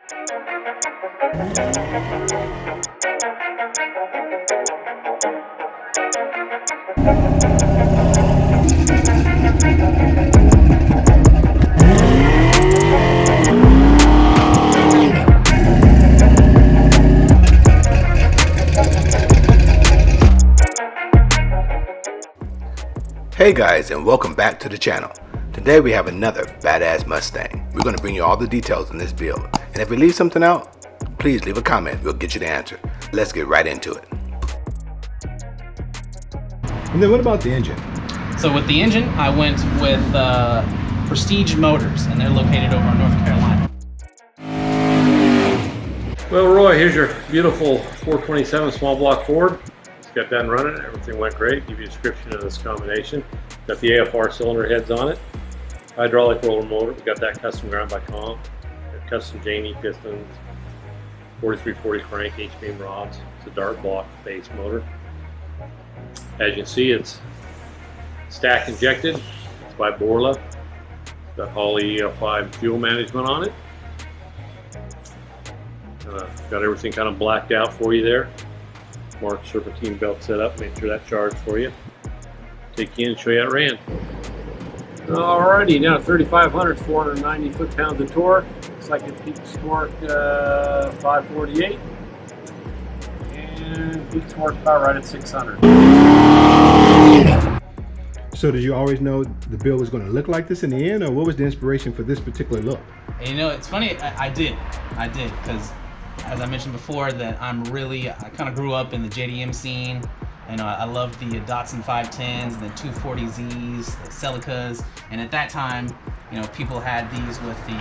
Hey guys, and welcome back to the channel. Today we have another badass Mustang. We're going to bring you all the details in this build, and if we leave something out, please leave a comment. We'll get you the answer. Let's get right into it. And then what about the engine? So with the engine, I went with Prestige Motors, and they're located over in North Carolina. Well, Roy, here's your beautiful 427 small block Ford. Got done running, everything went great. Give you a description of this combination. Got the AFR cylinder heads on it. Hydraulic roller motor. We got that custom ground by Comp. Got custom Janey pistons. 4340 crank, H-beam rods. It's a dart block base motor. As you can see, it's stack injected. It's by Borla. It's got Holley EL5 fuel management on it. Got everything kind of blacked out for you there. Mark serpentine belt set up, make sure that charged for you. Take you in and show you how it ran. Alrighty, now 3,500, 490 foot-pounds of torque. Looks like it peak torque 548. And peak torque about right at 600. So did you always know the build was going to look like this in the end, or what was the inspiration for this particular look? And you know, it's funny, I did, because as I mentioned before, that I kind of grew up in the JDM scene. You know, I loved the Datsun 510s and the 240Zs, the Celicas, and at that time, you know, people had these with the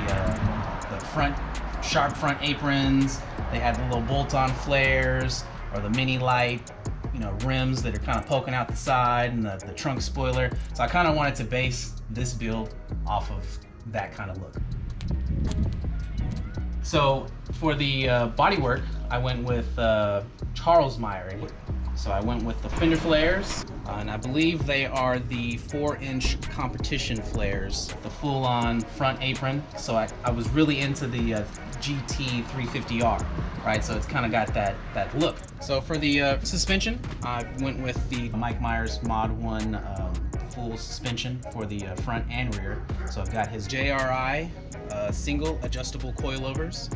sharp front aprons. They had the little bolt-on flares, or the mini light, you know, rims that are kind of poking out the side, and the trunk spoiler. So I kind of wanted to base this build off of that kind of look. So for the bodywork, I went with Charles Meyer. So I went with the fender flares, and I believe they are the 4-inch competition flares, the full-on front apron. So I was really into the GT 350R, right? So it's kind of got that look. So for the suspension, I went with the Mike Myers Mod 1 full suspension for the front and rear. So I've got his JRI single adjustable coilovers,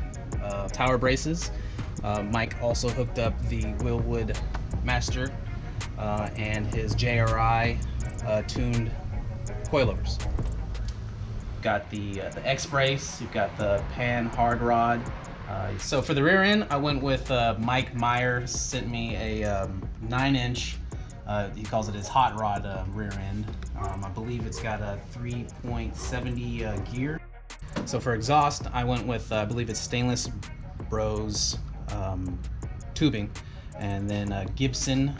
tower braces. Mike also hooked up the Willwood Master and his JRI tuned coilovers. Got the X brace. You've got the Pan hard rod. So for the rear end, I went with Mike Meyer. Sent me a 9-inch. He calls it his hot rod rear end. I believe it's got a 3.70 gear. So for exhaust, I went with, I believe it's Stainless Bros tubing, and then Gibson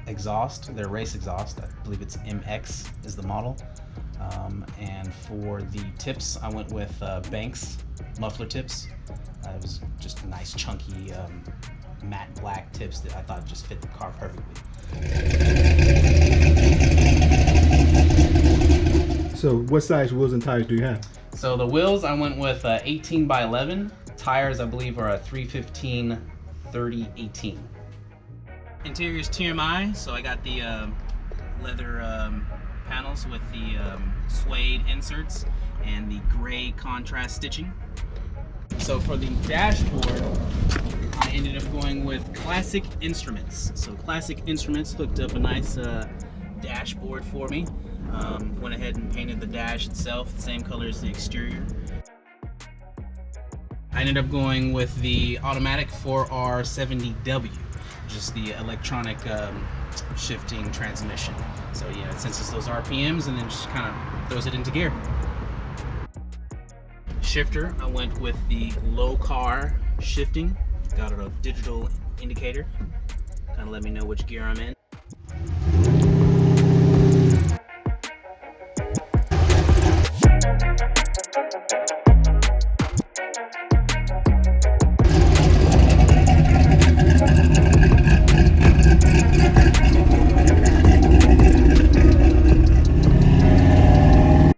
exhaust, their race exhaust. I believe it's MX is the model. And for the tips, I went with Banks muffler tips. It was just nice, chunky, matte black tips that I thought just fit the car perfectly. So what size wheels and tires do you have? So the wheels, I went with 18 by 11. Tires, I believe, are a 315 30/18. Interior's TMI, so I got the leather panels with the suede inserts and the gray contrast stitching. So for the dashboard, I ended up going with Classic Instruments. So Classic Instruments hooked up a nice dashboard for me. Went ahead and painted the dash itself the same color as the exterior. I ended up going with the automatic 4R70W, which is the electronic shifting transmission. So yeah, it senses those RPMs and then just kind of throws it into gear. Shifter, I went with the low car shifting. Got a digital indicator, kind of let me know which gear I'm in.